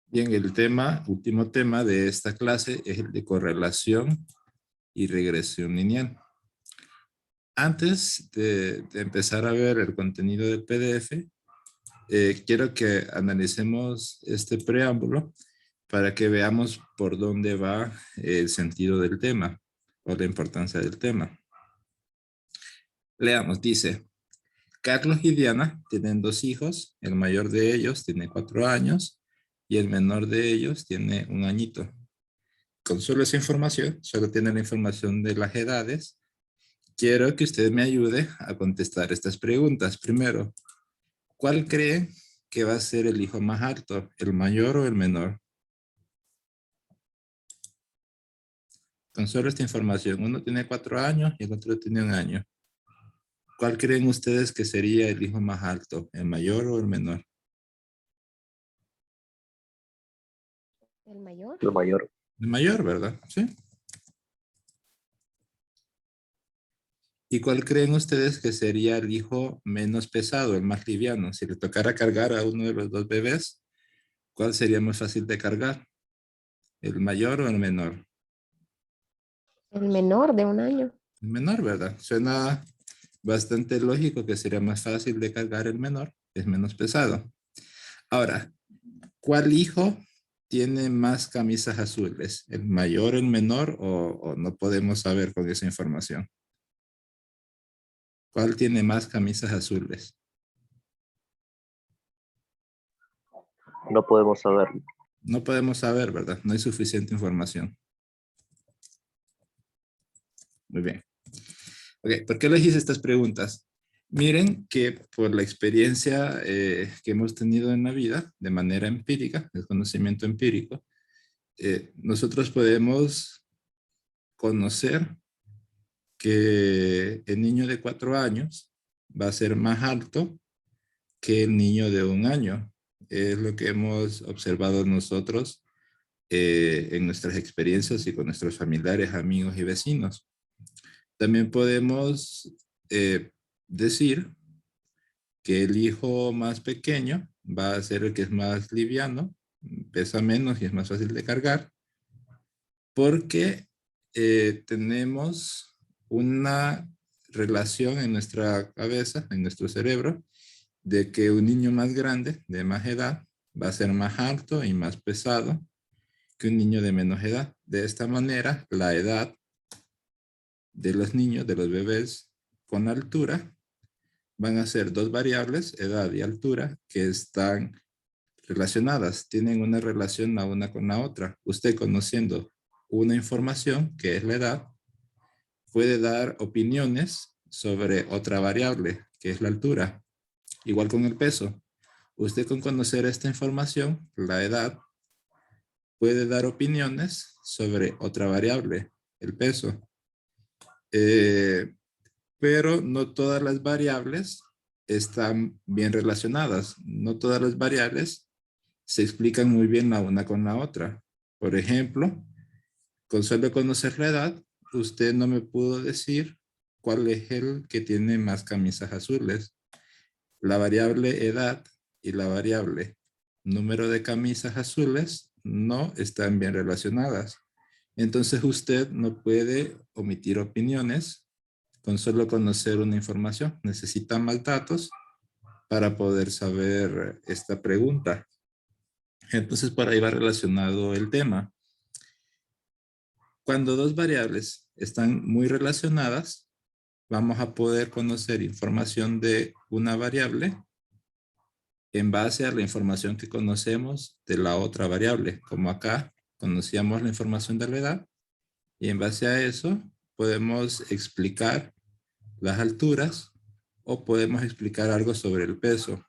Bien, último tema de esta clase es el de correlación y regresión lineal. Antes de empezar a ver el contenido del PDF, quiero que analicemos este preámbulo para que veamos por dónde va el sentido del tema o la importancia del tema. Leamos, dice, Carlos y Diana tienen 2 hijos, el mayor de ellos tiene 4 años y el menor de ellos tiene 1 añito. Con solo esa información, solo tiene la información de las edades, quiero que usted me ayude a contestar estas preguntas. Primero, ¿cuál cree que va a ser el hijo más alto, el mayor o el menor? Con solo esta información, uno tiene 4 años y el otro tiene 1 año. ¿Cuál creen ustedes que sería el hijo más alto, el mayor o el menor? ¿El mayor? Lo mayor. El mayor, ¿verdad? Sí. ¿Y cuál creen ustedes que sería el hijo menos pesado, el más liviano? Si le tocara cargar a uno de los 2 bebés, ¿cuál sería más fácil de cargar? ¿El mayor o el menor? El menor de 1 año. El menor, ¿verdad? Suena bastante lógico que sería más fácil de cargar el menor, es menos pesado. Ahora, ¿cuál hijo tiene más camisas azules? ¿El mayor, el menor o no podemos saber con esa información? ¿Cuál tiene más camisas azules? No podemos saberlo. No podemos saber, ¿verdad? No hay suficiente información. Muy bien. Ok, ¿por qué les hice estas preguntas? Miren que por la experiencia que hemos tenido en la vida, de manera empírica, el conocimiento empírico, nosotros podemos conocer que el niño de 4 años va a ser más alto que el niño de 1 año. Es lo que hemos observado nosotros en nuestras experiencias y con nuestros familiares, amigos y vecinos. También podemos decir que el hijo más pequeño va a ser el que es más liviano, pesa menos y es más fácil de cargar, porque tenemos una relación en nuestra cabeza, en nuestro cerebro, de que un niño más grande, de más edad, va a ser más alto y más pesado que un niño de menos edad. De esta manera, la edad de los niños, de los bebés con altura, van a ser 2 variables, edad y altura, que están relacionadas, tienen una relación la una con la otra. Usted conociendo una información, que es la edad, puede dar opiniones sobre otra variable, que es la altura. Igual con el peso. Usted con conocer esta información, la edad, puede dar opiniones sobre otra variable, el peso. Pero no todas las variables están bien relacionadas. No todas las variables se explican muy bien la una con la otra. Por ejemplo, con solo conocer la edad, usted no me pudo decir cuál es el que tiene más camisas azules. La variable edad y la variable número de camisas azules no están bien relacionadas. Entonces usted no puede omitir opiniones con solo conocer una información. Necesita más datos para poder saber esta pregunta. Entonces por ahí va relacionado el tema. Cuando 2 variables están muy relacionadas, vamos a poder conocer información de una variable en base a la información que conocemos de la otra variable. Como acá conocíamos la información de la edad y en base a eso podemos explicar las alturas o podemos explicar algo sobre el peso.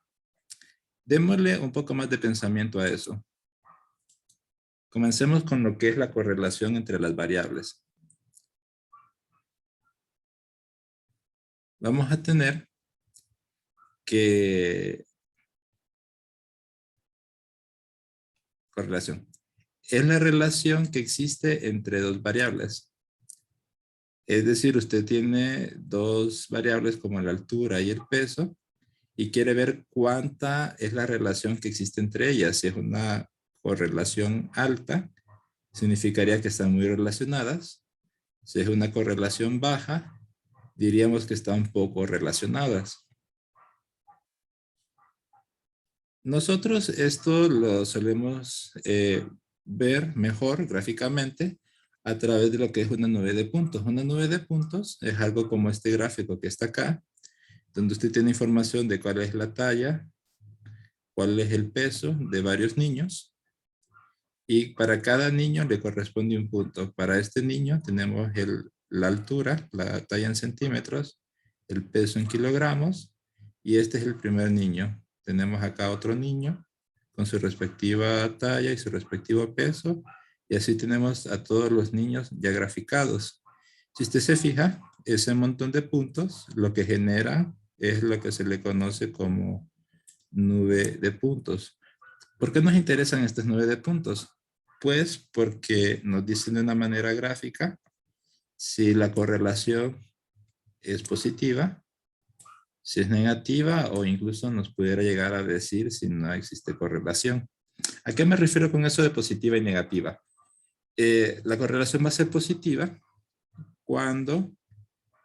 Démosle un poco más de pensamiento a eso. Comencemos con lo que es la correlación entre las variables. Vamos a tener que correlación es la relación que existe entre 2 variables. Es decir, usted tiene 2 variables como la altura y el peso y quiere ver cuánta es la relación que existe entre ellas, si es una correlación alta, significaría que están muy relacionadas. Si es una correlación baja, diríamos que están poco relacionadas. Nosotros esto lo solemos ver mejor gráficamente a través de lo que es una nube de puntos. Una nube de puntos es algo como este gráfico que está acá, donde usted tiene información de cuál es la talla, cuál es el peso de varios niños, y para cada niño le corresponde un punto. Para este niño tenemos la altura, la talla en centímetros, el peso en kilogramos, y este es el primer niño. Tenemos acá otro niño con su respectiva talla y su respectivo peso, y así tenemos a todos los niños ya graficados. Si usted se fija, ese montón de puntos lo que genera es lo que se le conoce como nube de puntos. ¿Por qué nos interesan estas nubes de puntos? Pues porque nos dicen de una manera gráfica si la correlación es positiva, si es negativa, o incluso nos pudiera llegar a decir si no existe correlación. ¿A qué me refiero con eso de positiva y negativa? La correlación va a ser positiva cuando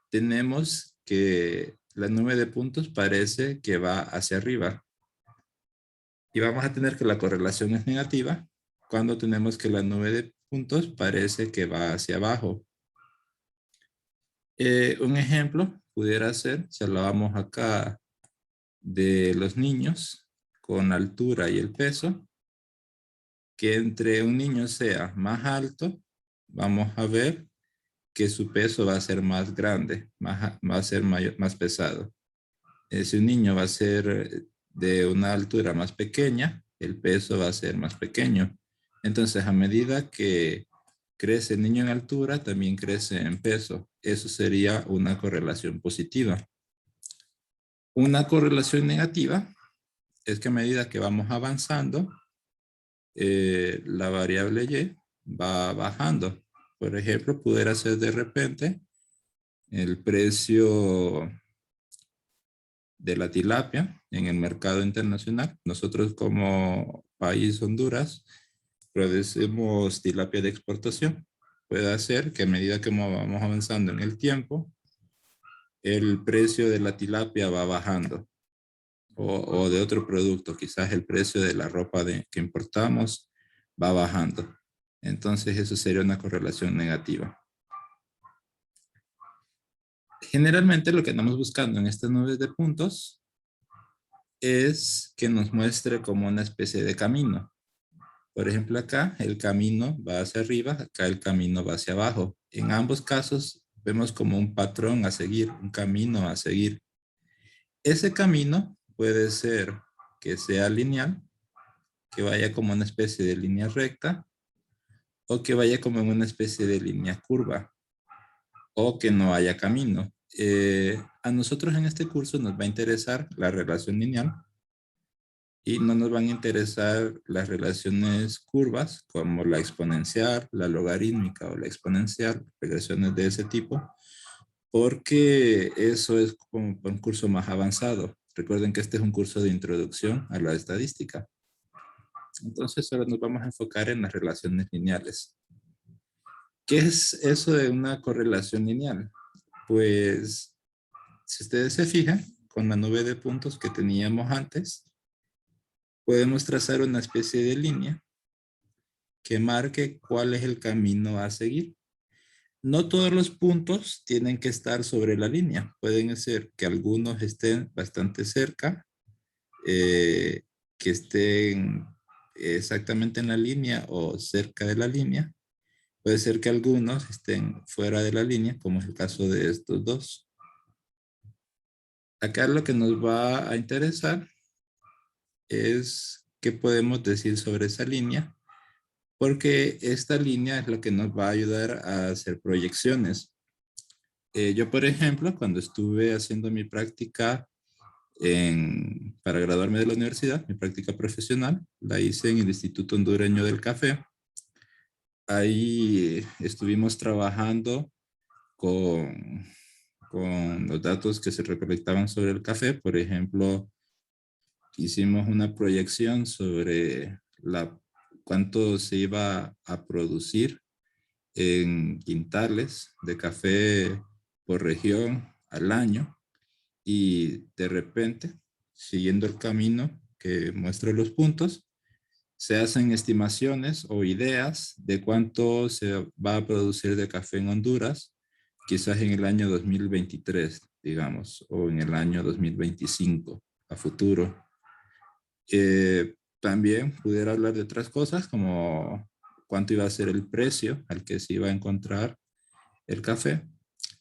tenemos que la nube de puntos parece que va hacia arriba. Y vamos a tener que la correlación es negativa cuando tenemos que la nube de puntos parece que va hacia abajo. Un ejemplo pudiera ser, si hablábamos acá de los niños con la altura y el peso, que entre un niño sea más alto, vamos a ver que su peso va a ser más grande, va a ser más pesado. Si un niño va a ser de una altura más pequeña, el peso va a ser más pequeño. Entonces, a medida que crece el niño en altura, también crece en peso. Eso sería una correlación positiva. Una correlación negativa es que a medida que vamos avanzando, la variable Y va bajando. Por ejemplo, pudiera ser de repente el precio de la tilapia en el mercado internacional. Nosotros como país Honduras producimos tilapia de exportación. Puede ser que a medida que vamos avanzando en el tiempo, el precio de la tilapia va bajando. O de otro producto, quizás el precio de la ropa que importamos va bajando. Entonces eso sería una correlación negativa. Generalmente lo que andamos buscando en estas nubes de puntos es que nos muestre como una especie de camino. Por ejemplo, acá el camino va hacia arriba, acá el camino va hacia abajo. En ambos casos vemos como un patrón a seguir, un camino a seguir. Ese camino puede ser que sea lineal, que vaya como una especie de línea recta, o que vaya como en una especie de línea curva, o que no haya camino. A nosotros en este curso nos va a interesar la relación lineal y no nos van a interesar las relaciones curvas como la exponencial, la logarítmica o la exponencial, regresiones de ese tipo, porque eso es como un curso más avanzado. Recuerden que este es un curso de introducción a la estadística. Entonces ahora nos vamos a enfocar en las relaciones lineales. ¿Qué es eso de una correlación lineal? Pues, si ustedes se fijan, con la nube de puntos que teníamos antes, podemos trazar una especie de línea que marque cuál es el camino a seguir. No todos los puntos tienen que estar sobre la línea. Pueden ser que algunos estén bastante cerca, que estén exactamente en la línea o cerca de la línea. Puede ser que algunos estén fuera de la línea, como es el caso de estos dos. Acá lo que nos va a interesar es qué podemos decir sobre esa línea, porque esta línea es lo que nos va a ayudar a hacer proyecciones. Yo, por ejemplo, cuando estuve haciendo mi práctica para graduarme de la universidad, mi práctica profesional, la hice en el Instituto Hondureño del Café. Ahí estuvimos trabajando con los datos que se recolectaban sobre el café. Por ejemplo, hicimos una proyección sobre cuánto se iba a producir en quintales de café por región al año, y de repente, siguiendo el camino que muestra los puntos, se hacen estimaciones o ideas de cuánto se va a producir de café en Honduras, quizás en el año 2023, digamos, o en el año 2025 a futuro. También pudiera hablar de otras cosas como cuánto iba a ser el precio al que se iba a encontrar el café.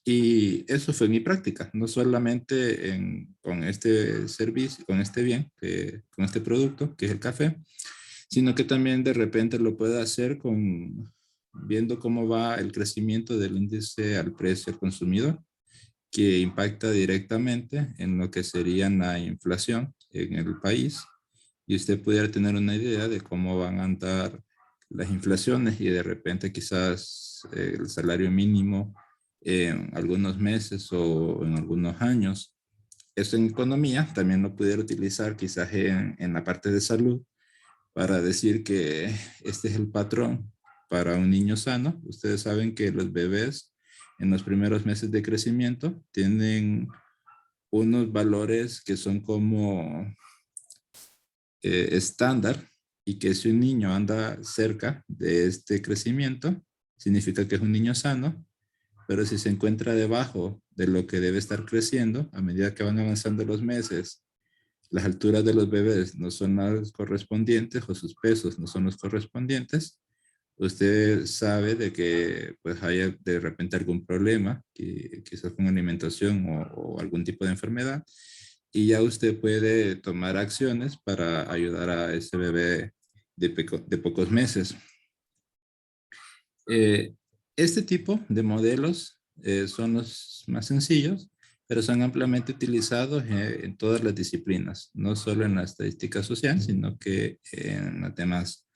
Y eso fue mi práctica, no solamente con este servicio, con este bien, con este producto que es el café, sino que también de repente lo puede hacer viendo cómo va el crecimiento del índice al precio al consumidor, que impacta directamente en lo que sería la inflación en el país, y usted pudiera tener una idea de cómo van a andar las inflaciones y de repente quizás el salario mínimo en algunos meses o en algunos años. Eso en economía también lo pudiera utilizar quizás en la parte de salud para decir que este es el patrón para un niño sano. Ustedes saben que los bebés en los primeros meses de crecimiento tienen unos valores que son como estándar, y que si un niño anda cerca de este crecimiento, significa que es un niño sano, pero si se encuentra debajo de lo que debe estar creciendo, a medida que van avanzando los meses, las alturas de los bebés no son las correspondientes o sus pesos no son los correspondientes, usted sabe de que pues haya de repente algún problema, quizás con alimentación o algún tipo de enfermedad, y ya usted puede tomar acciones para ayudar a ese bebé de pocos meses. Eh, este tipo de modelos son los más sencillos, pero son ampliamente utilizados en todas las disciplinas, no solo en la estadística social, sino que en las demás.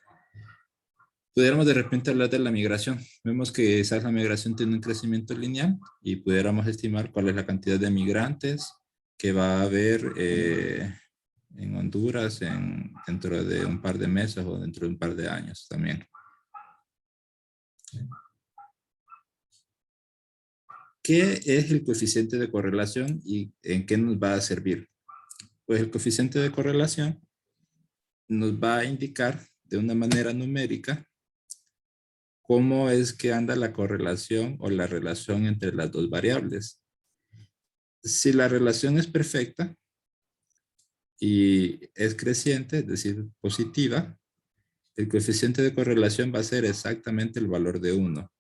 Pudiéramos de repente hablar de la migración. Vemos que quizás la migración tiene un crecimiento lineal y pudiéramos estimar cuál es la cantidad de migrantes que va a haber en Honduras dentro de un par de meses o dentro de un par de años también. ¿Qué es el coeficiente de correlación y en qué nos va a servir? Pues el coeficiente de correlación nos va a indicar de una manera numérica cómo es que anda la correlación o la relación entre las dos variables. Si la relación es perfecta y es creciente, es decir, positiva, el coeficiente de correlación va a ser exactamente el valor de 1.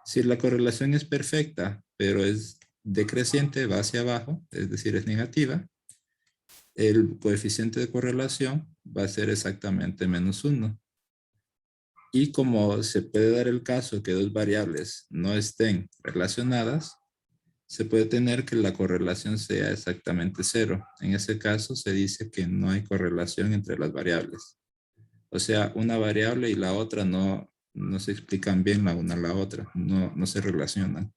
Si la correlación es perfecta, pero es decreciente, va hacia abajo, es decir, es negativa, el coeficiente de correlación va a ser exactamente -1. Y como se puede dar el caso que dos variables no estén relacionadas, se puede tener que la correlación sea exactamente 0. En ese caso se dice que no hay correlación entre las variables. O sea, una variable y la otra no se explican bien la una a la otra, no se relacionan.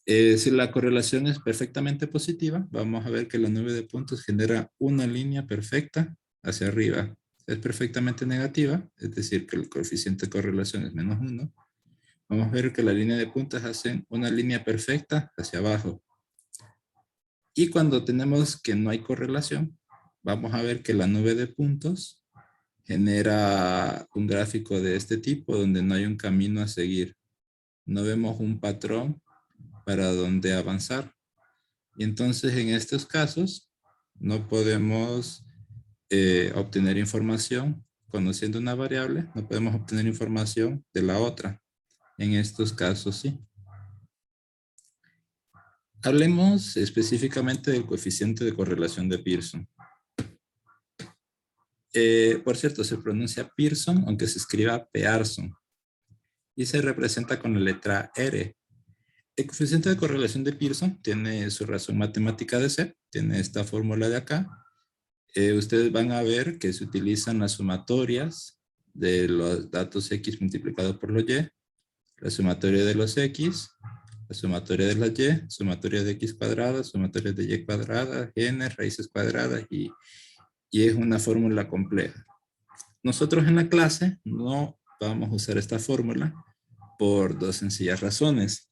Si la correlación es perfectamente positiva, vamos a ver que la nube de puntos genera una línea perfecta hacia arriba. Es perfectamente negativa, es decir, que el coeficiente de correlación es -1. Vamos a ver que la línea de puntos hace una línea perfecta hacia abajo. Y cuando tenemos que no hay correlación, vamos a ver que la nube de puntos genera un gráfico de este tipo donde no hay un camino a seguir. No vemos un patrón para dónde avanzar. Y entonces en estos casos no podemos obtener información conociendo una variable, no podemos obtener información de la otra. En estos casos sí. Hablemos específicamente del coeficiente de correlación de Pearson. Por cierto, se pronuncia Pearson, aunque se escriba Pearson. Y se representa con la letra R. El coeficiente de correlación de Pearson tiene su razón matemática de ser. Tiene esta fórmula de acá. Ustedes van a ver que se utilizan las sumatorias de los datos X multiplicado por los Y, la sumatoria de los X, la sumatoria de las Y, sumatoria de X cuadrada, sumatoria de Y cuadrada, n, raíces cuadradas y y es una fórmula compleja. Nosotros en la clase no vamos a usar esta fórmula por dos sencillas razones.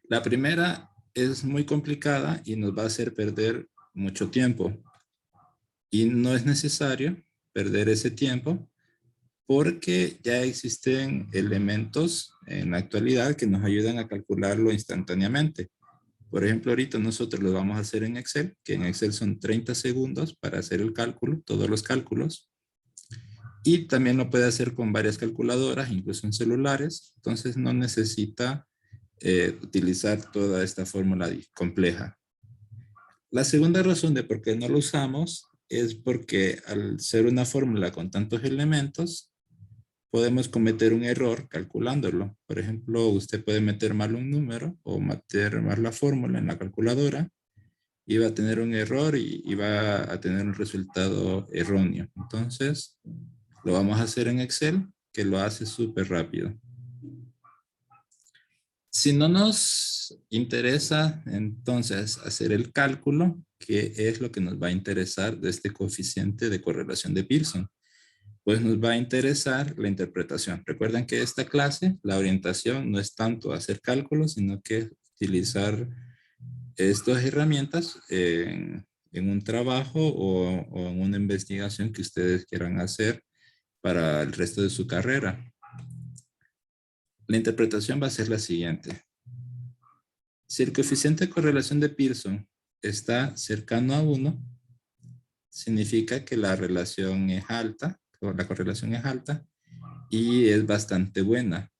La primera es muy complicada y nos va a hacer perder mucho tiempo. Y no es necesario perder ese tiempo porque ya existen elementos en la actualidad que nos ayudan a calcularlo instantáneamente. Por ejemplo, ahorita nosotros lo vamos a hacer en Excel, que en Excel son 30 segundos para hacer el cálculo, todos los cálculos. Y también lo puede hacer con varias calculadoras, incluso en celulares. Entonces no necesita utilizar toda esta fórmula compleja. La segunda razón de por qué no lo usamos es porque al ser una fórmula con tantos elementos, podemos cometer un error calculándolo. Por ejemplo, usted puede meter mal un número o meter mal la fórmula en la calculadora y va a tener un error y va a tener un resultado erróneo. Entonces, lo vamos a hacer en Excel, que lo hace súper rápido. Si no nos interesa, entonces, hacer el cálculo, que es lo que nos va a interesar de este coeficiente de correlación de Pearson, pues nos va a interesar la interpretación. Recuerden que esta clase, la orientación no es tanto hacer cálculos, sino que utilizar estas herramientas en un trabajo o en una investigación que ustedes quieran hacer para el resto de su carrera. La interpretación va a ser la siguiente. Si el coeficiente de correlación de Pearson está cercano a 1, significa que la relación es alta, o la correlación es alta, y es bastante buena.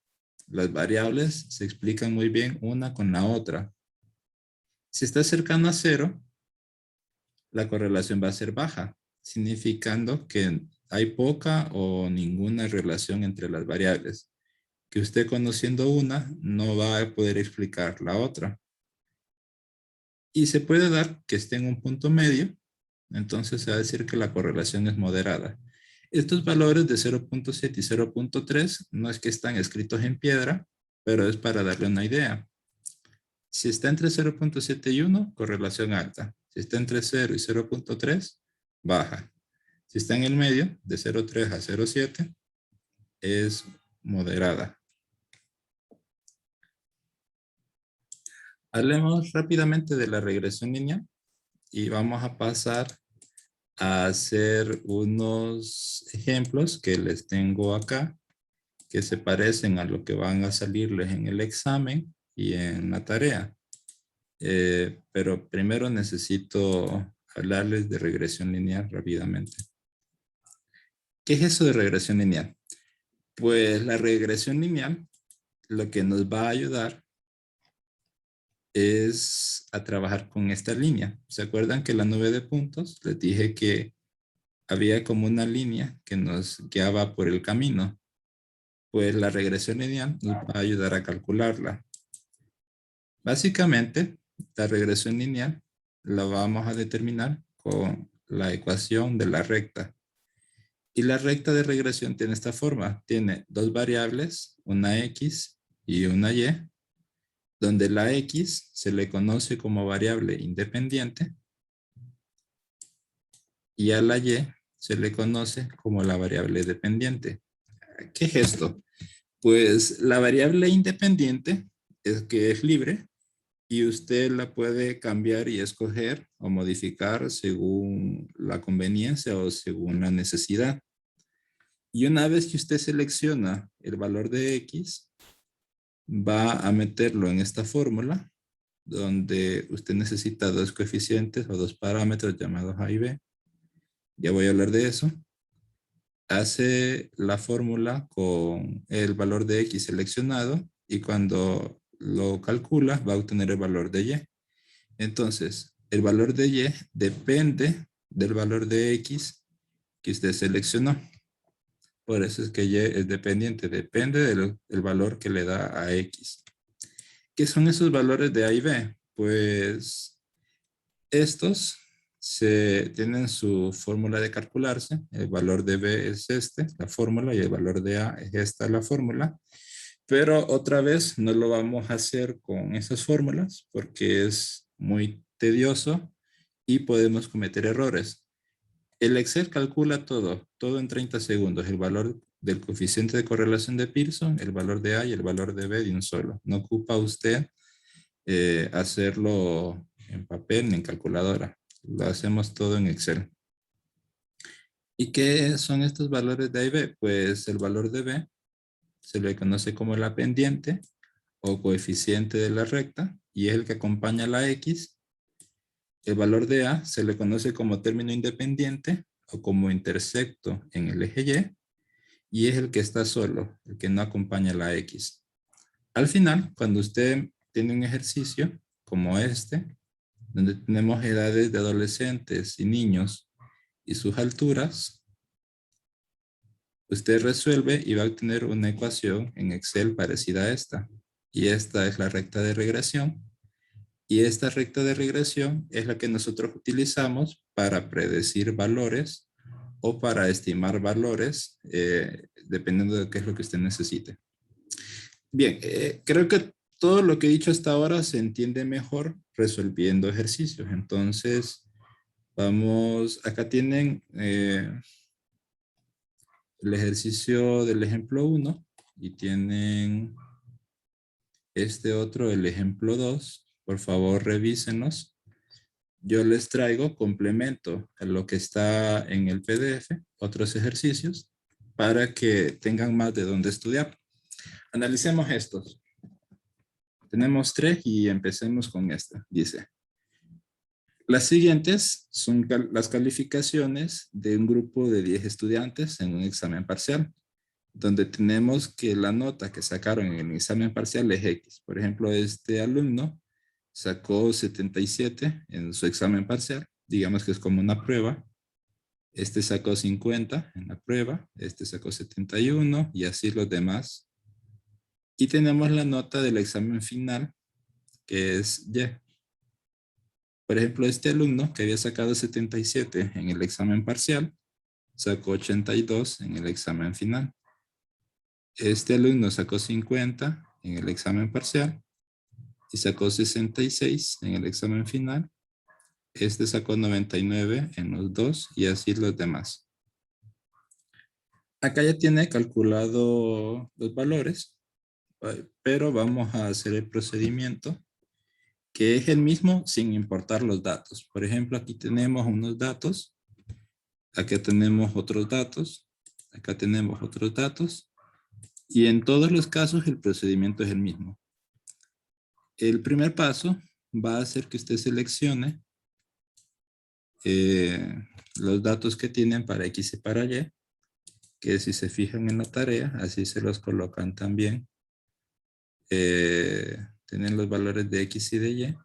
Las variables se explican muy bien una con la otra. Si está cercano a 0, la correlación va a ser baja, significando que hay poca o ninguna relación entre las variables, que usted conociendo una no va a poder explicar la otra. Y se puede dar que esté en un punto medio, entonces se va a decir que la correlación es moderada. Estos valores de 0.7 y 0.3 no es que están escritos en piedra, pero es para darle una idea. Si está entre 0.7 y 1, correlación alta. Si está entre 0 y 0.3, baja. Si está en el medio, de 0.3 a 0.7, es moderada. Hablemos rápidamente de la regresión lineal y vamos a pasar a hacer unos ejemplos que les tengo acá, que se parecen a lo que van a salirles en el examen y en la tarea. Pero primero necesito hablarles de regresión lineal rápidamente. ¿Qué es eso de regresión lineal? Pues la regresión lineal lo que nos va a ayudar es a trabajar con esta línea. ¿Se acuerdan que la nube de puntos? Les dije que había como una línea que nos guiaba por el camino. Pues la regresión lineal nos va a ayudar a calcularla. Básicamente, la regresión lineal la vamos a determinar con la ecuación de la recta. Y la recta de regresión tiene esta forma. Tiene dos variables, una X y una Y, donde la X se le conoce como variable independiente y a la Y se le conoce como la variable dependiente. ¿Qué es esto? Pues la variable independiente es que es libre y usted la puede cambiar y escoger o modificar según la conveniencia o según la necesidad. Y una vez que usted selecciona el valor de X, va a meterlo en esta fórmula donde usted necesita dos coeficientes o dos parámetros llamados A y B. Ya voy a hablar de eso. Hace la fórmula con el valor de X seleccionado y cuando lo calcula va a obtener el valor de Y. Entonces, el valor de Y depende del valor de X que usted seleccionó. Por eso es que Y es dependiente, depende del valor que le da a X. ¿Qué son esos valores de A y B? Pues estos tienen su fórmula de calcularse. El valor de B es la fórmula, y el valor de A es esta, la fórmula. Pero otra vez no lo vamos a hacer con esas fórmulas porque es muy tedioso y podemos cometer errores. El Excel calcula todo en 30 segundos. El valor del coeficiente de correlación de Pearson, el valor de A y el valor de B de un solo. No ocupa usted hacerlo en papel ni en calculadora. Lo hacemos todo en Excel. ¿Y qué son estos valores de A y B? Pues el valor de B se le conoce como la pendiente o coeficiente de la recta y es el que acompaña a la X. El valor de A se le conoce como término independiente o como intersecto en el eje Y es el que está solo, el que no acompaña a la X. Al final, cuando usted tiene un ejercicio como este, donde tenemos edades de adolescentes y niños y sus alturas, usted resuelve y va a obtener una ecuación en Excel parecida a esta. Y esta es la recta de regresión. Y esta recta de regresión es la que nosotros utilizamos para predecir valores o para estimar valores, dependiendo de qué es lo que usted necesite. Bien, creo que todo lo que he dicho hasta ahora se entiende mejor resolviendo ejercicios. Entonces, vamos, acá tienen el ejercicio del ejemplo 1 y tienen este otro, el ejemplo 2. Por favor, revísenlos. Yo les traigo complemento a lo que está en el PDF, otros ejercicios, para que tengan más de dónde estudiar. Analicemos estos. Tenemos 3 y empecemos con esta. Dice, las siguientes son las calificaciones de un grupo de 10 estudiantes en un examen parcial, donde tenemos que la nota que sacaron en el examen parcial es X. Por ejemplo, este alumno sacó 77 en su examen parcial, digamos que es como una prueba. Este sacó 50 en la prueba, este sacó 71 y así los demás. Y tenemos la nota del examen final, que es Y. Por ejemplo, este alumno que había sacado 77 en el examen parcial, sacó 82 en el examen final. Este alumno sacó 50 en el examen parcial y sacó 66 en el examen final. Este sacó 99 en los dos y así los demás. Acá ya tiene calculado los valores, pero vamos a hacer el procedimiento que es el mismo sin importar los datos. Por ejemplo, aquí tenemos unos datos, acá tenemos otros datos, acá tenemos otros datos, y en todos los casos el procedimiento es el mismo. El primer paso va a ser que usted seleccione los datos que tienen para X y para Y, que si se fijan en la tarea, así se los colocan también. Tienen los valores de X y de Y.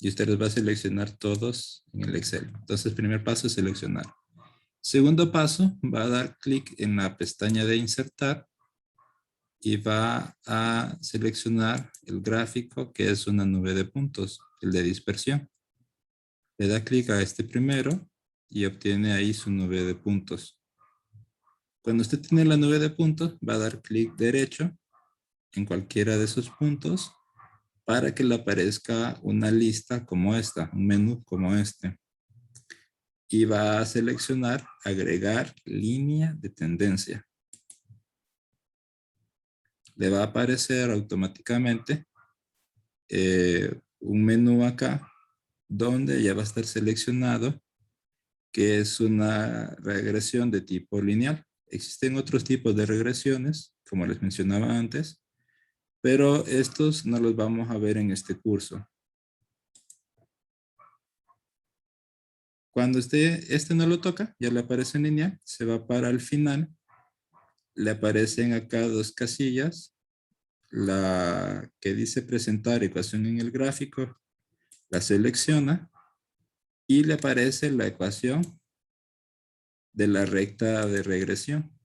Y usted los va a seleccionar todos en el Excel. Entonces, primer paso es seleccionar. Segundo paso, va a dar clic en la pestaña de insertar y va a seleccionar el gráfico que es una nube de puntos, el de dispersión. Le da clic a este primero y obtiene ahí su nube de puntos. Cuando usted tiene la nube de puntos, va a dar clic derecho en cualquiera de esos puntos para que le aparezca una lista como esta, un menú como este. Y va a seleccionar agregar línea de tendencia. Le va a aparecer automáticamente un menú acá donde ya va a estar seleccionado que es una regresión de tipo lineal. Existen otros tipos de regresiones, como les mencionaba antes, pero estos no los vamos a ver en este curso. Cuando este no lo toca, ya le aparece en línea, se va para el final, le aparecen acá dos casillas, la que dice presentar ecuación en el gráfico, la selecciona y le aparece la ecuación de la recta de regresión.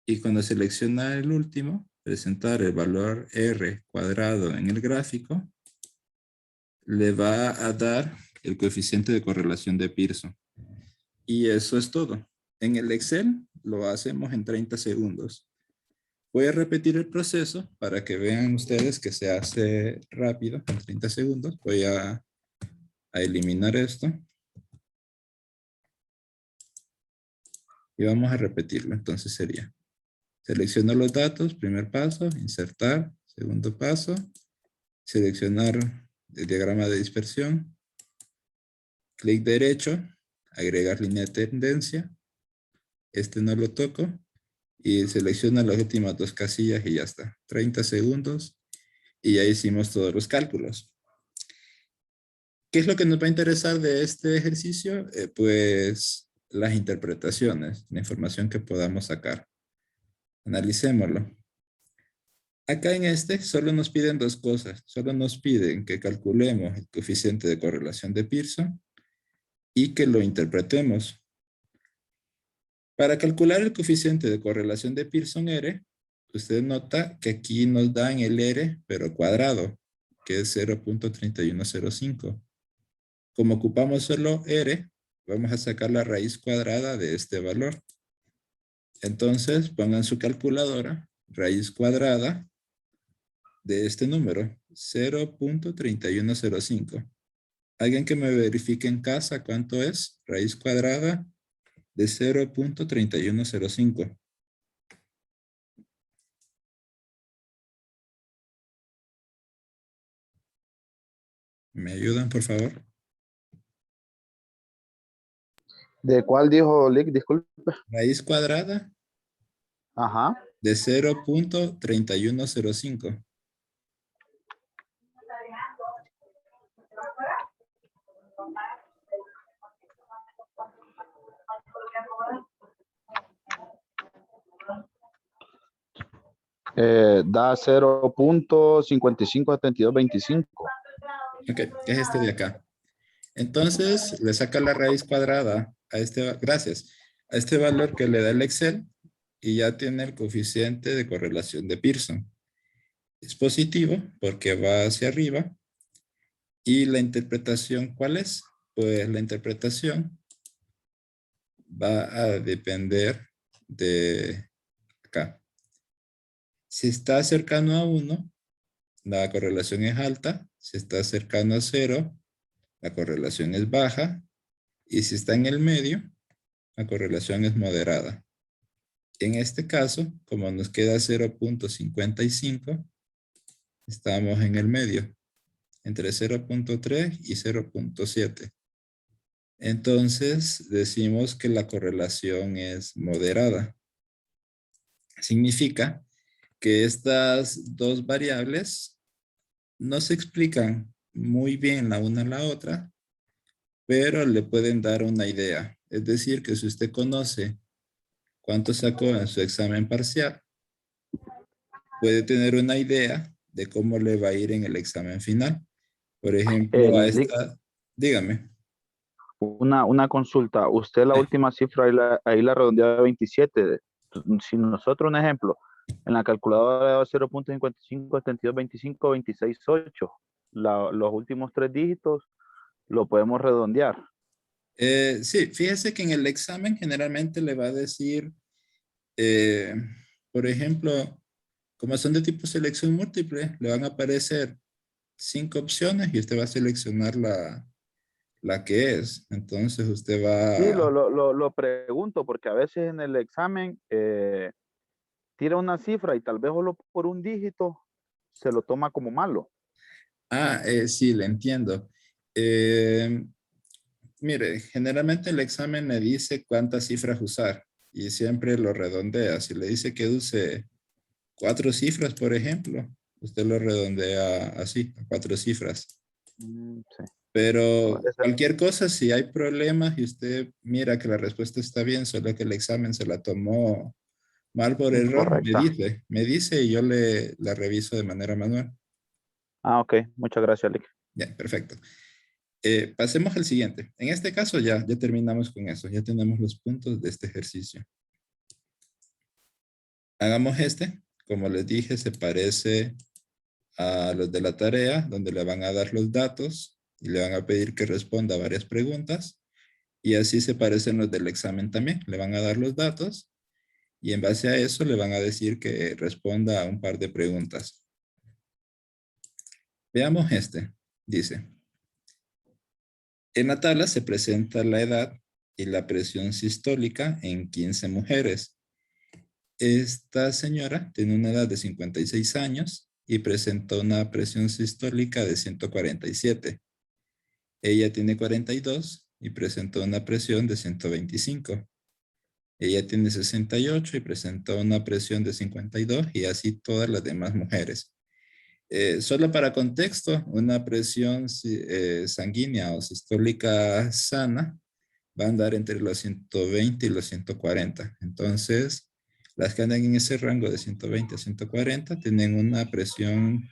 Y cuando selecciona el último, presentar el valor R cuadrado en el gráfico, le va a dar el coeficiente de correlación de Pearson. Y eso es todo. En el Excel lo hacemos en 30 segundos. Voy a repetir el proceso para que vean ustedes que se hace rápido, en 30 segundos. Voy a eliminar esto. Y vamos a repetirlo. Entonces sería, selecciono los datos, primer paso, insertar, segundo paso, seleccionar el diagrama de dispersión, clic derecho, agregar línea de tendencia, este no lo toco, y selecciona las últimas dos casillas y ya está. 30 segundos y ya hicimos todos los cálculos. ¿Qué es lo que nos va a interesar de este ejercicio? Pues las interpretaciones, la información que podamos sacar. Analicémoslo. Acá en este solo nos piden dos cosas. Solo nos piden que calculemos el coeficiente de correlación de Pearson y que lo interpretemos. Para calcular el coeficiente de correlación de Pearson R, usted nota que aquí nos dan el R, pero cuadrado, que es 0.3105. Como ocupamos solo R, vamos a sacar la raíz cuadrada de este valor. Entonces, pongan su calculadora, raíz cuadrada de este número, 0.3105. ¿Alguien que me verifique en casa cuánto es? Raíz cuadrada de 0.3105. ¿Me ayudan, por favor? ¿De cuál dijo Lick? Disculpe. Raíz cuadrada Ajá. de 0.3105. Da 0.557225. Ok, es este de acá. Entonces, le saca la raíz cuadrada a este, gracias, a este valor que le da el Excel y ya tiene el coeficiente de correlación de Pearson. Es positivo porque va hacia arriba. ¿Y la interpretación cuál es? Pues la interpretación va a depender de acá. Si está cercano a 1, la correlación es alta. Si está cercano a 0, la correlación es baja. Y si está en el medio, la correlación es moderada. En este caso, como nos queda 0.55, estamos en el medio, entre 0.3 y 0.7. Entonces, decimos que la correlación es moderada. Significa que estas dos variables no se explican muy bien la una a la otra, pero le pueden dar una idea. Es decir, que si usted conoce cuánto sacó en su examen parcial, puede tener una idea de cómo le va a ir en el examen final. Por ejemplo, a Lick, esta, dígame. una consulta. Usted la última cifra ahí la redondeaba a 27. Si nosotros, un ejemplo, en la calculadora de 0.55, 72, 25, 26, 8, los últimos tres dígitos lo podemos redondear. Sí, fíjese que en el examen generalmente le va a decir, por ejemplo, como son de tipo selección múltiple, le van a aparecer 5 opciones y usted va a seleccionar la que es. Entonces usted Sí, va... lo pregunto porque a veces en el examen tira una cifra y tal vez solo por un dígito se lo toma como malo. Sí, le entiendo. Mire, generalmente el examen le dice cuántas cifras usar y siempre lo redondea. Si le dice que use 4 cifras, por ejemplo, usted lo redondea así, a 4 cifras. Sí. Pero Puede ser. cualquier cosa, si hay problemas y usted mira que la respuesta está bien, solo que el examen se la tomó mal por error, Incorrecta. me dice y yo la reviso de manera manual. Ok, muchas gracias, Lick. Ya, perfecto. Pasemos al siguiente. En este caso ya terminamos con eso. Ya tenemos los puntos de este ejercicio. Hagamos este. Como les dije, se parece a los de la tarea, donde le van a dar los datos y le van a pedir que responda a varias preguntas. Y así se parecen los del examen también. Le van a dar los datos y en base a eso le van a decir que responda a un par de preguntas. Veamos este. Dice, en la tabla se presenta la edad y la presión sistólica en 15 mujeres. Esta señora tiene una edad de 56 años y presentó una presión sistólica de 147. Ella tiene 42 y presentó una presión de 125. Ella tiene 68 y presentó una presión de 52 y así todas las demás mujeres. Solo para contexto, una presión sanguínea o sistólica sana va a andar entre los 120 y los 140. Entonces, las que andan en ese rango de 120 a 140 tienen una presión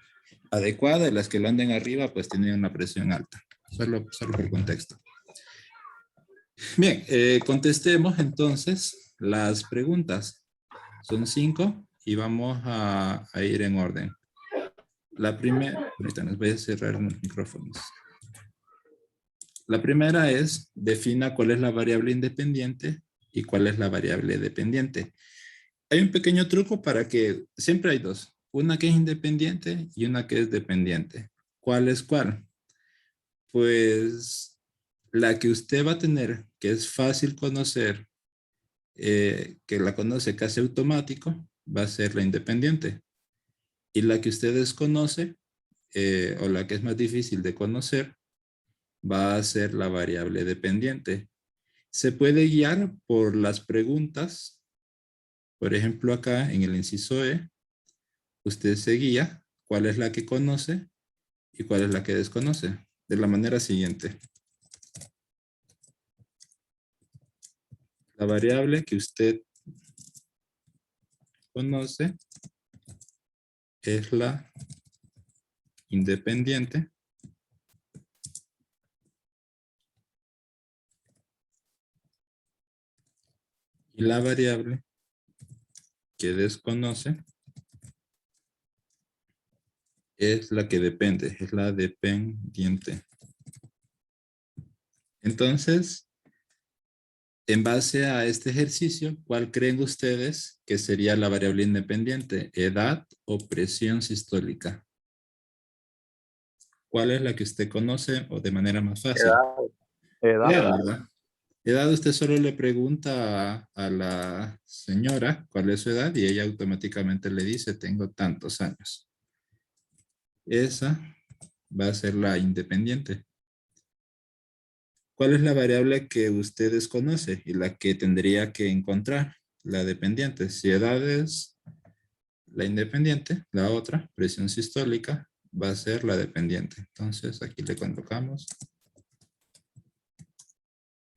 adecuada y las que lo anden arriba pues tienen una presión alta. Solo por contexto. Bien, contestemos entonces las preguntas. Son 5 y vamos a ir en orden. La primera, ahorita les voy a cerrar los micrófonos. La primera es, defina cuál es la variable independiente y cuál es la variable dependiente. Hay un pequeño truco para que, siempre hay dos, una que es independiente y una que es dependiente. ¿Cuál es cuál? Pues la que usted va a tener, que es fácil conocer, que la conoce casi automático, va a ser la independiente. Y la que usted desconoce, o la que es más difícil de conocer, va a ser la variable dependiente. Se puede guiar por las preguntas. Por ejemplo, acá en el inciso E, usted se guía cuál es la que conoce y cuál es la que desconoce. De la manera siguiente. La variable que usted conoce es la independiente. Y la variable que desconoce es la que depende, es la dependiente. Entonces, en base a este ejercicio, ¿cuál creen ustedes que sería la variable independiente? ¿Edad o presión sistólica? ¿Cuál es la que usted conoce o de manera más fácil? Edad. Edad, ¿verdad? Edad, usted solo le pregunta a la señora cuál es su edad y ella automáticamente le dice, tengo tantos años. Esa va a ser la independiente. ¿Cuál es la variable que usted desconoce y la que tendría que encontrar? La dependiente. Si edad es la independiente, la otra, presión sistólica, va a ser la dependiente. Entonces, aquí le colocamos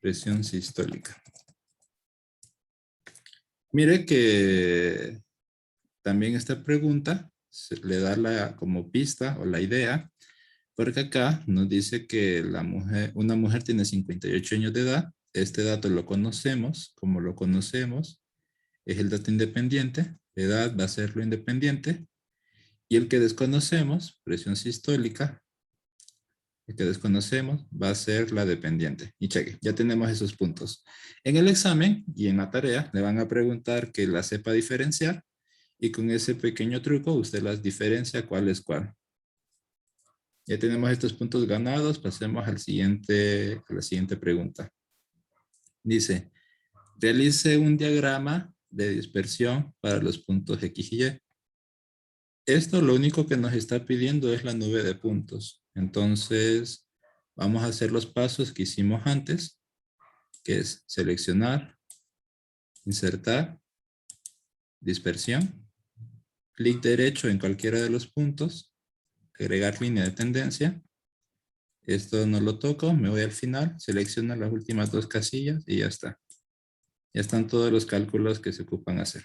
presión sistólica. Mire que también esta pregunta le da como pista o la idea, porque acá nos dice que una mujer tiene 58 años de edad. Este dato lo conocemos, como lo conocemos, es el dato independiente, edad va a ser lo independiente, y el que desconocemos, presión sistólica, el que desconocemos va a ser la dependiente. Y cheque, ya tenemos esos puntos. En el examen y en la tarea le van a preguntar que la sepa diferenciar, y con ese pequeño truco usted las diferencia cuál es cuál. Ya tenemos estos puntos ganados, pasemos a la siguiente pregunta. Dice, realice un diagrama de dispersión para los puntos X y Y. Esto lo único que nos está pidiendo es la nube de puntos. Entonces, vamos a hacer los pasos que hicimos antes, que es seleccionar, insertar, dispersión, clic derecho en cualquiera de los puntos, agregar línea de tendencia. Esto no lo toco, me voy al final, selecciono las últimas dos casillas y ya está. Ya están todos los cálculos que se ocupan hacer.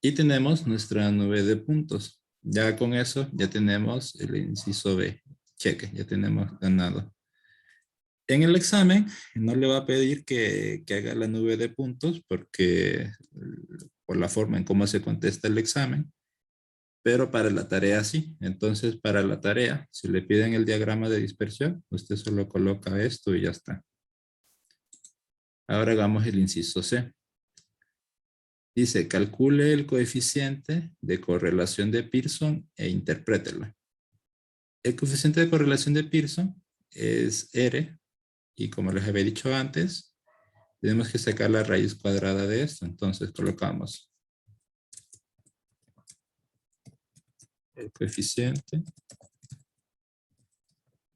Y tenemos nuestra nube de puntos. Ya con eso, ya tenemos el inciso B. Cheque, ya tenemos ganado. En el examen, no le va a pedir que haga la nube de puntos porque por la forma en cómo se contesta el examen. Pero para la tarea sí. Entonces, para la tarea, si le piden el diagrama de dispersión, usted solo coloca esto y ya está. Ahora hagamos el inciso C. Dice, calcule el coeficiente de correlación de Pearson e interprételo. El coeficiente de correlación de Pearson es R. Y como les había dicho antes, tenemos que sacar la raíz cuadrada de esto. Entonces colocamos el coeficiente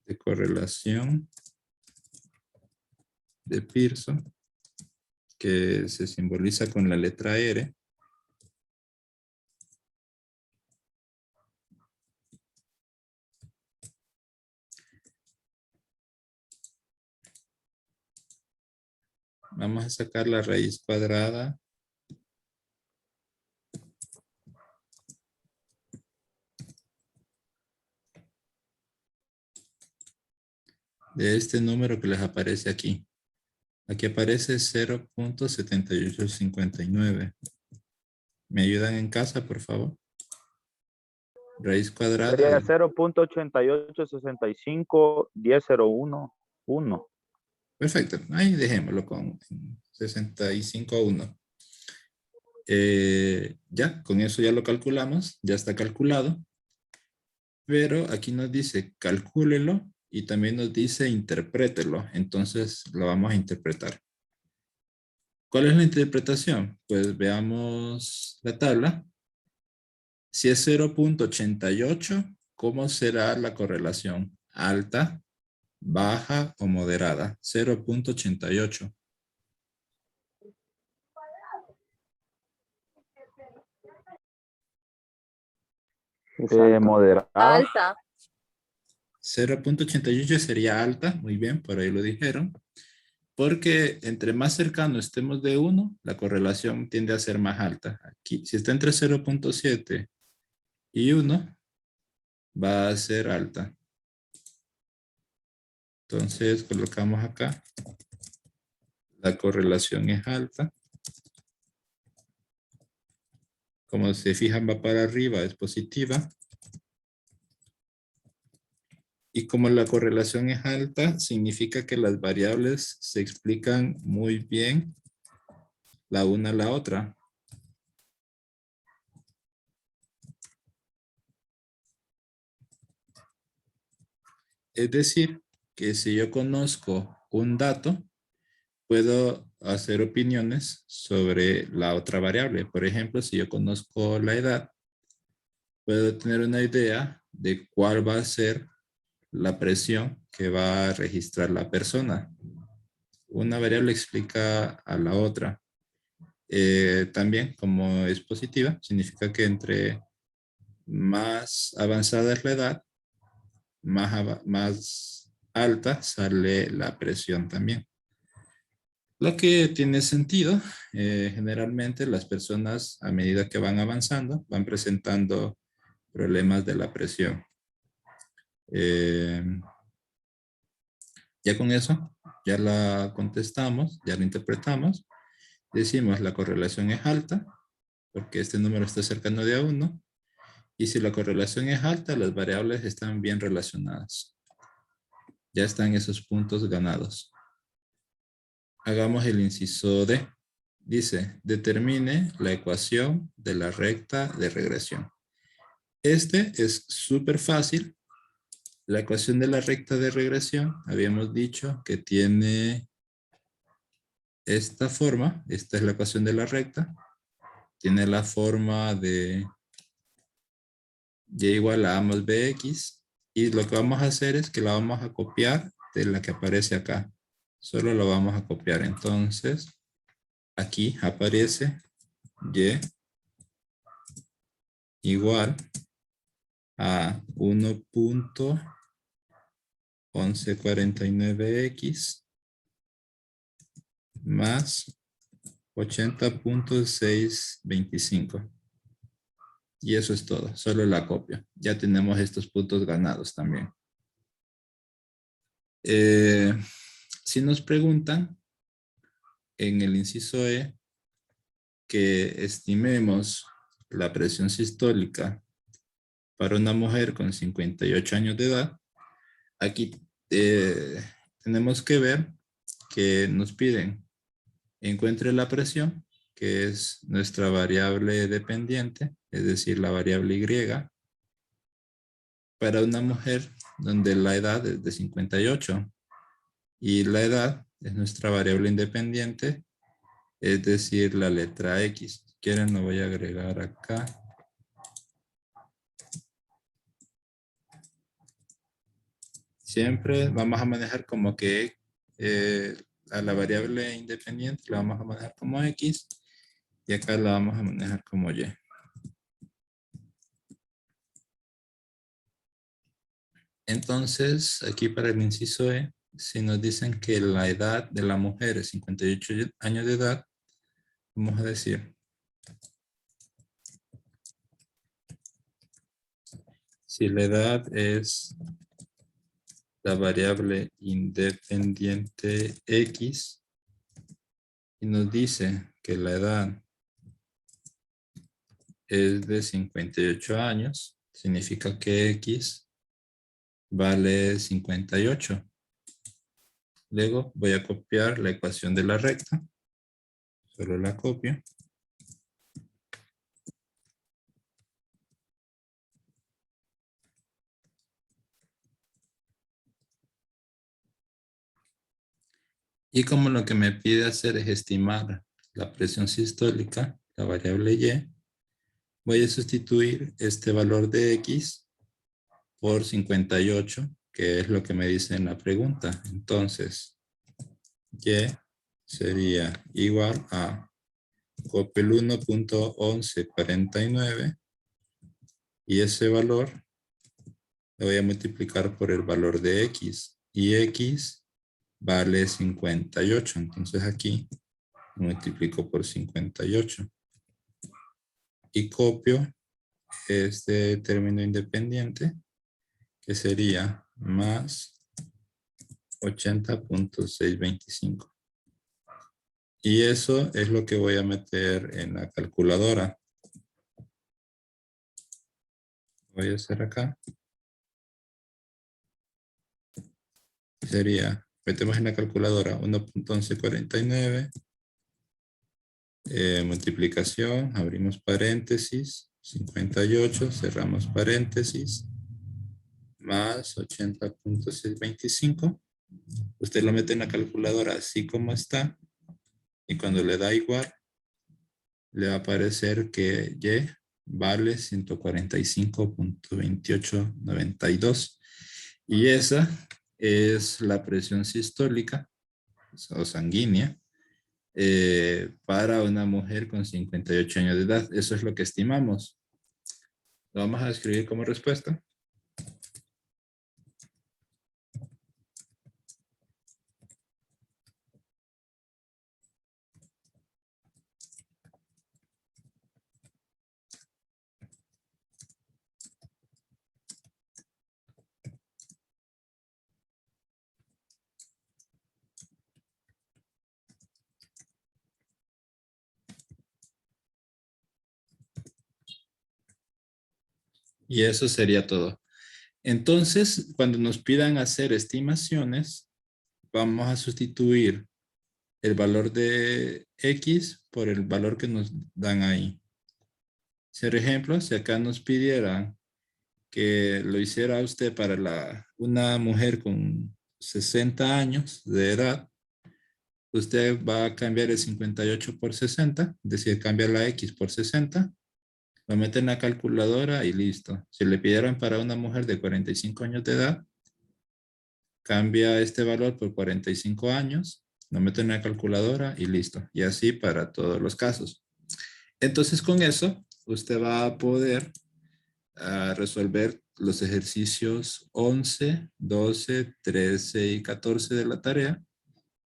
de correlación de Pearson, que se simboliza con la letra R. Vamos a sacar la raíz cuadrada de este número que les aparece aquí. Aquí aparece 0.7859. ¿Me ayudan en casa, por favor? Raíz cuadrada. Sería 0.88651001. Perfecto. Ahí dejémoslo con 65,1. Ya, con eso ya lo calculamos. Ya está calculado. Pero aquí nos dice calcúlelo y también nos dice interprételo. Entonces lo vamos a interpretar. ¿Cuál es la interpretación? Pues veamos la tabla. Si es 0.88, ¿cómo será la correlación? ¿Alta, baja o moderada? 0.88. Es alta. Moderada. Alta. 0.88 sería alta. Muy bien, por ahí lo dijeron. Porque entre más cercano estemos de 1, la correlación tiende a ser más alta. Aquí, si está entre 0.7 y 1, va a ser alta. Entonces colocamos acá. La correlación es alta. Como se fijan va para arriba, es positiva. Y como la correlación es alta, significa que las variables se explican muy bien la una a la otra. Es decir, que si yo conozco un dato, puedo hacer opiniones sobre la otra variable. Por ejemplo, si yo conozco la edad, puedo tener una idea de cuál va a ser la presión que va a registrar la persona. Una variable explica a la otra. También, como es positiva, significa que entre más avanzada es la edad, más alta sale la presión también. Lo que tiene sentido, generalmente las personas a medida que van avanzando, van presentando problemas de la presión. Ya con eso, ya la contestamos, ya la interpretamos. Decimos la correlación es alta, porque este número está cercano de a 1. Y si la correlación es alta, las variables están bien relacionadas. Ya están esos puntos ganados. Hagamos el inciso D. Dice, determine la ecuación de la recta de regresión. Este es súper fácil. La ecuación de la recta de regresión, habíamos dicho que tiene esta forma. Esta es la ecuación de la recta. Tiene la forma de y igual a más bx. Y lo que vamos a hacer es que la vamos a copiar de la que aparece acá. Solo lo vamos a copiar. Entonces, aquí aparece y igual a 1.1149x más 80.625. Y eso es todo, solo la copio. Ya tenemos estos puntos ganados también. Si nos preguntan en el inciso E que estimemos la presión sistólica para una mujer con 58 años de edad, aquí tenemos que ver que nos piden encuentre la presión, que es nuestra variable dependiente, es decir, la variable Y, para una mujer donde la edad es de 58 y la edad es nuestra variable independiente, es decir, la letra X. Si quieren, lo voy a agregar acá. Siempre vamos a manejar como que a la variable independiente la vamos a manejar como X y acá la vamos a manejar como Y. Entonces, aquí para el inciso E, si nos dicen que la edad de la mujer es 58 años de edad, vamos a decir, si la edad es la variable independiente X y nos dice que la edad es de 58 años, significa que X vale 58. Luego voy a copiar la ecuación de la recta. Solo la copio. Y como lo que me pide hacer es estimar la presión sistólica, la variable Y, voy a sustituir este valor de X por 58, que es lo que me dice en la pregunta. Entonces, Y sería igual a Copel 1.1149 y ese valor lo voy a multiplicar por el valor de X y X vale 58. Entonces aquí multiplico por 58 y copio este término independiente que sería más 80.625. Y eso es lo que voy a meter en la calculadora. Voy a hacer acá. Sería, metemos en la calculadora 1.1149, multiplicación, abrimos paréntesis, 58, cerramos paréntesis, más 80.625. Usted lo mete en la calculadora así como está, y cuando le da igual, le va a aparecer que Y vale 145.2892. Y esa es la presión sistólica o sanguínea para una mujer con 58 años de edad. Eso es lo que estimamos. Lo vamos a escribir como respuesta. Y eso sería todo. Entonces, cuando nos pidan hacer estimaciones, vamos a sustituir el valor de X por el valor que nos dan ahí. Por ejemplo, si acá nos pidieran que lo hiciera usted para una mujer con 60 años de edad, usted va a cambiar el 58 por 60, es decir, cambia la X por 60, lo mete en la calculadora y listo. Si le pidieran para una mujer de 45 años de edad, cambia este valor por 45 años, lo mete en la calculadora y listo. Y así para todos los casos. Entonces con eso, usted va a poder resolver los ejercicios 11, 12, 13 y 14 de la tarea.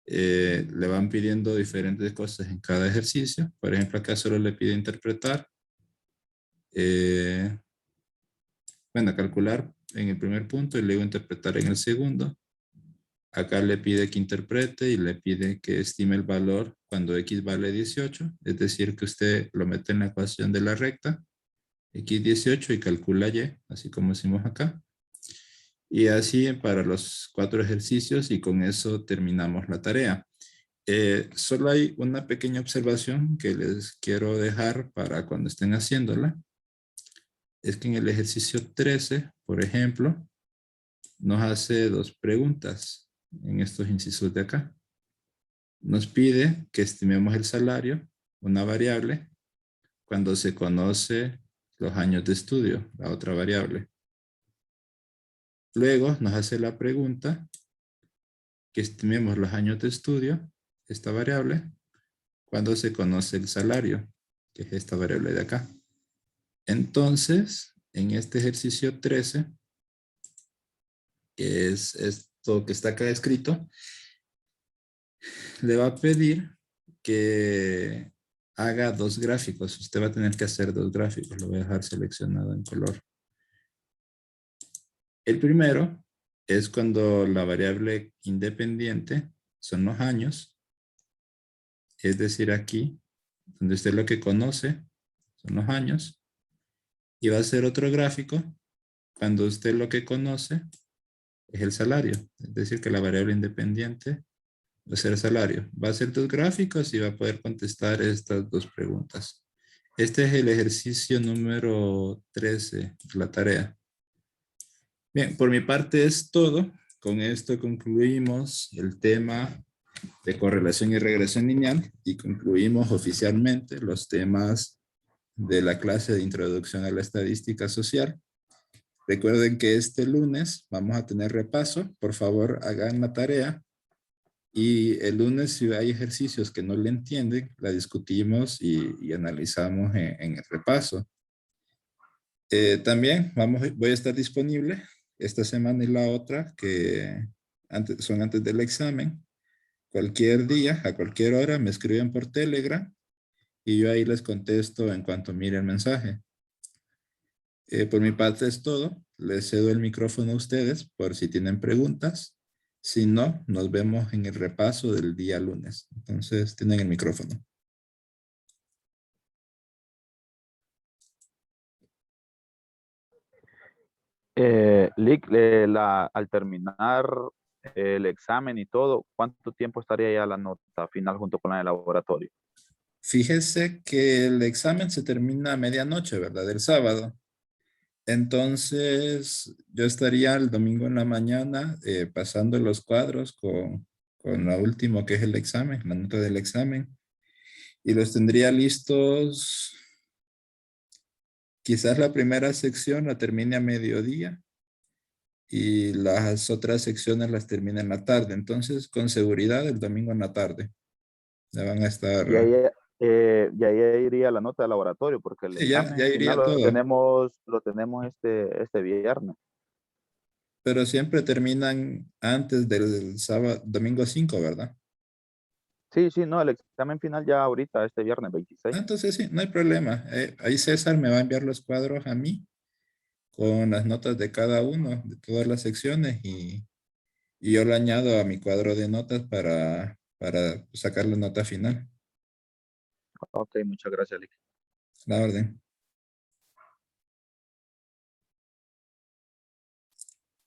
Le van pidiendo diferentes cosas en cada ejercicio. Por ejemplo, acá solo le pide interpretar. Bueno, calcular en el primer punto y luego interpretar en el segundo. Acá le pide que interprete y le pide que estime el valor cuando X vale 18. Es decir, que usted lo mete en la ecuación de la recta. X18 y calcula Y, así como hicimos acá. Y así para los 4 ejercicios y con eso terminamos la tarea. Solo hay una pequeña observación que les quiero dejar para cuando estén haciéndola. Es que en el ejercicio 13, por ejemplo, nos hace dos preguntas en estos incisos de acá. Nos pide que estimemos el salario, una variable, cuando se conoce los años de estudio, la otra variable. Luego nos hace la pregunta que estimemos los años de estudio, esta variable, cuando se conoce el salario, que es esta variable de acá. Entonces, en este ejercicio 13, que es esto que está acá escrito, le va a pedir que haga dos gráficos. Usted va a tener que hacer dos gráficos. Lo voy a dejar seleccionado en color. El primero es cuando la variable independiente son los años. Es decir, aquí, donde usted lo que conoce son los años. Y va a ser otro gráfico cuando usted lo que conoce es el salario. Es decir, que la variable independiente va a ser salario. Va a ser dos gráficos y va a poder contestar estas dos preguntas. Este es el ejercicio número 13 de la tarea. Bien, por mi parte es todo. Con esto concluimos el tema de correlación y regresión lineal y concluimos oficialmente los temas de la clase de introducción a la estadística social. Recuerden que este lunes vamos a tener repaso. Por favor, hagan la tarea. Y el lunes, si hay ejercicios que no le entienden, la discutimos y analizamos en el repaso. También voy a estar disponible esta semana y la otra, que son antes del examen. Cualquier día, a cualquier hora, me escriben por Telegram y yo ahí les contesto en cuanto mire el mensaje. Por mi parte es todo. Les cedo el micrófono a ustedes por si tienen preguntas. Si no, nos vemos en el repaso del día lunes. Entonces, tienen el micrófono. Lick, al terminar el examen y todo, ¿cuánto tiempo estaría ya la nota final junto con la de laboratorio? Fíjese que el examen se termina a medianoche, ¿verdad? El sábado. Entonces, yo estaría el domingo en la mañana pasando los cuadros con la última que es el examen, la nota del examen. Y los tendría listos, quizás la primera sección la termine a mediodía y las otras secciones las termine en la tarde. Entonces, con seguridad, el domingo en la tarde. Ya van a estar... Y ahí iría la nota de laboratorio, porque el Sí, ya examen iría final todo. lo tenemos este viernes. Pero siempre terminan antes del sábado, domingo 5, ¿verdad? Sí, no, el examen final ya ahorita, este viernes 26. Entonces sí, no hay problema. Ahí César me va a enviar los cuadros a mí con las notas de cada uno, de todas las secciones y yo lo añado a mi cuadro de notas para sacar la nota final. Ok, muchas gracias, Lick. La orden.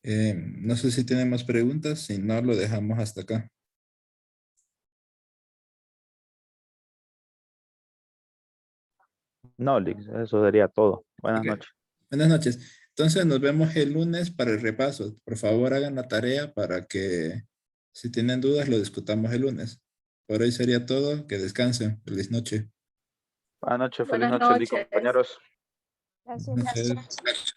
No sé si tienen más preguntas, si no lo dejamos hasta acá. No, Lick, eso sería todo. Buenas Ok. noches. Buenas noches. Entonces nos vemos el lunes para el repaso. Por favor, hagan la tarea para que si tienen dudas lo discutamos el lunes. Por hoy sería todo. Que descansen. Feliz noche. Buenas noches, feliz Buenas noche, Lick, noches. compañeros. Gracias. Buenas noches.